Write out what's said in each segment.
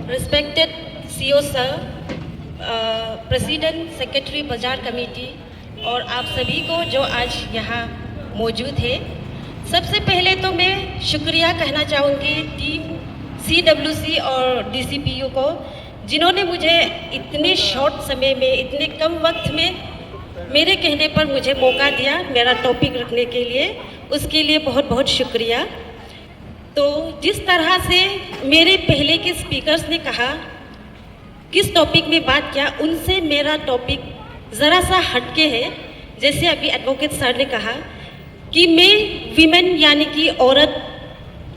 Respected CEO sir, president secretary बाजार committee और आप सभी को जो आज यहाँ मौजूद है, सबसे पहले तो मैं शुक्रिया कहना चाहूँगी टीम CWC और DCPU को, जिन्होंने मुझे इतने शॉर्ट समय में, इतने कम वक्त में मेरे कहने पर मुझे मौका दिया मेरा टॉपिक रखने के लिए। उसके लिए बहुत बहुत शुक्रिया। तो जिस तरह से मेरे पहले के स्पीकर्स ने कहा किस टॉपिक में बात किया, उनसे मेरा टॉपिक ज़रा सा हटके है। जैसे अभी एडवोकेट सर ने कहा कि मैं वीमेन यानी कि औरत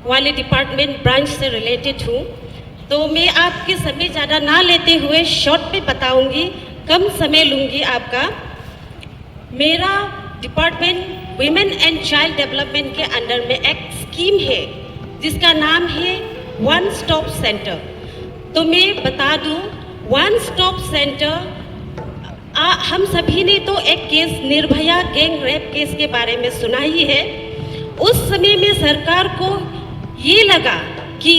वाले डिपार्टमेंट ब्रांच से रिलेटेड हूँ, तो मैं आपके समय ज़्यादा ना लेते हुए शॉर्ट पे बताऊँगी, कम समय लूँगी आपका। मेरा department women and child development के अंडर में एक स्कीम है जिसका नाम है वन स्टॉप सेंटर। तो मैं बता दूँ, वन स्टॉप सेंटर हम सभी ने तो एक case Nirbhaya gang rape case के बारे में सुना ही है। उस समय में सरकार को ये लगा कि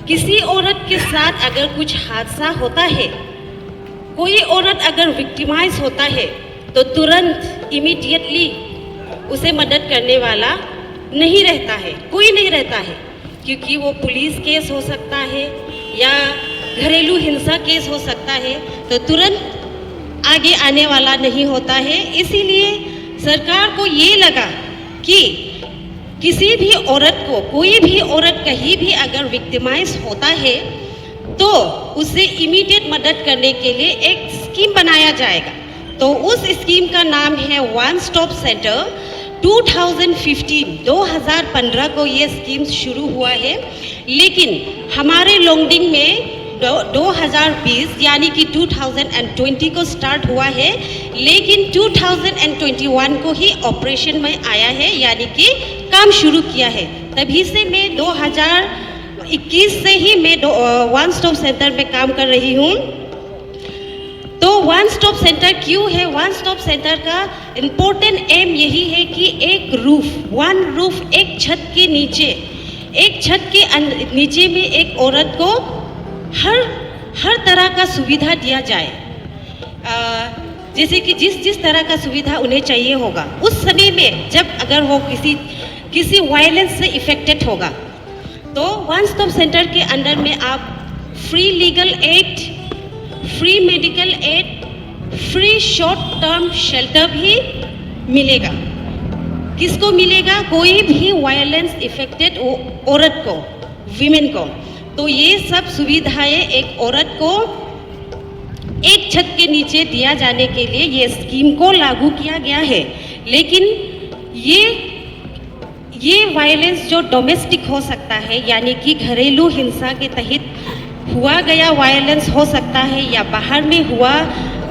किसी औरत के साथ अगर कुछ हादसा होता है, कोई औरत अगर विक्टिमाइज होता है, तो तुरंत इमीडिएटली उसे मदद करने वाला नहीं रहता है, कोई नहीं रहता है, क्योंकि वो पुलिस केस हो सकता है या घरेलू हिंसा केस हो सकता है, तो तुरंत आगे आने वाला नहीं होता है। इसीलिए सरकार को ये लगा कि किसी भी औरत को, कोई भी औरत कहीं भी अगर विक्टिमाइज होता है तो उसे इमीडिएट मदद करने के लिए एक स्कीम बनाया जाएगा। तो उस स्कीम का नाम है वन स्टॉप सेंटर। 2015 को ये स्कीम शुरू हुआ है, लेकिन हमारे लोंगडिंग में 2020 यानी कि 2020 को स्टार्ट हुआ है, लेकिन 2021 को ही ऑपरेशन में आया है, यानी कि काम शुरू किया है। तभी से मैं 2021 से ही मैं वन स्टॉप सेंटर में काम कर रही हूँ। तो वन स्टॉप सेंटर क्यों है? वन स्टॉप सेंटर का इम्पोर्टेंट एम यही है कि एक रूफ, एक छत के नीचे, एक छत के नीचे में एक औरत को हर तरह का सुविधा दिया जाए। जैसे कि जिस तरह का सुविधा उन्हें चाहिए होगा उस समय में, जब अगर वो किसी वायलेंस से इफेक्टेड होगा, तो वन स्टॉप सेंटर के अंदर में आप free legal aid, free medical aid, free short term shelter भी मिलेगा। किसको मिलेगा? कोई भी वायलेंस इफेक्टेड औरत को, वीमेन को। तो ये सब सुविधाएं एक औरत को एक छत के नीचे दिया जाने के लिए ये स्कीम को लागू किया गया है। लेकिन ये वायलेंस जो डोमेस्टिक हो सकता है, यानी कि घरेलू हिंसा के तहत हुआ गया वायलेंस हो सकता है, या बाहर में हुआ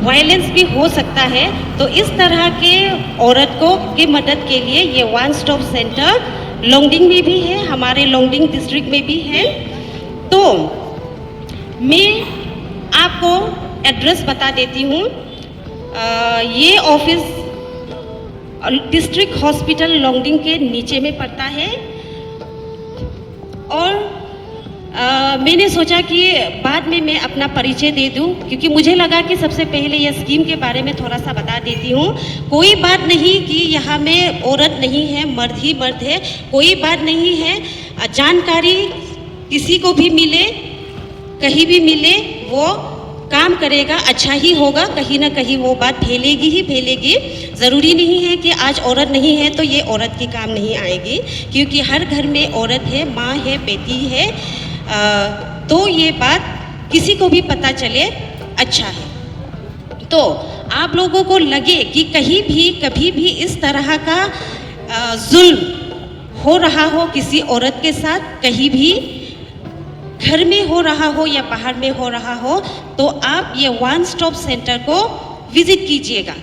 वायलेंस भी हो सकता है, तो इस तरह के औरत को की मदद के लिए ये वन स्टॉप सेंटर लोंगडिंग में भी है, हमारे लोंगडिंग डिस्ट्रिक्ट में भी है। तो मैं आपको एड्रेस बता देती हूँ। ये ऑफिस डिस्ट्रिक्ट हॉस्पिटल लोंगडिंग के नीचे में पड़ता है। और मैंने सोचा कि बाद में मैं अपना परिचय दे दूं, क्योंकि मुझे लगा कि सबसे पहले यह स्कीम के बारे में थोड़ा सा बता देती हूँ। कोई बात नहीं कि यहाँ में औरत नहीं है, मर्द ही मर्द है, कोई बात नहीं है। जानकारी किसी को भी मिले, कहीं भी मिले, वो काम करेगा, अच्छा ही होगा, कहीं ना कहीं वो बात फैलेगी ही फैलेगी। ज़रूरी नहीं है कि आज औरत नहीं है तो ये औरत की काम नहीं आएगी, क्योंकि हर घर में औरत है, माँ है, बेटी है। तो ये बात किसी को भी पता चले, अच्छा है। तो आप लोगों को लगे कि कहीं भी कभी भी इस तरह का जुल्म हो रहा हो किसी औरत के साथ, कहीं भी घर में हो रहा हो या बाहर में हो रहा हो, तो आप ये वन स्टॉप सेंटर को विजिट कीजिएगा।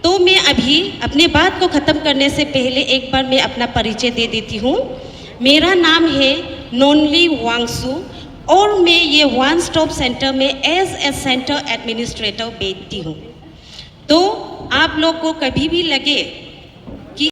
तो मैं अभी अपने बात को ख़त्म करने से पहले एक बार मैं अपना परिचय दे देती हूँ। मेरा नाम है नोनली वांगसू और मैं ये वन स्टॉप सेंटर में एज ए सेंटर एडमिनिस्ट्रेटर बैठती हूँ। तो आप लोग को कभी भी लगे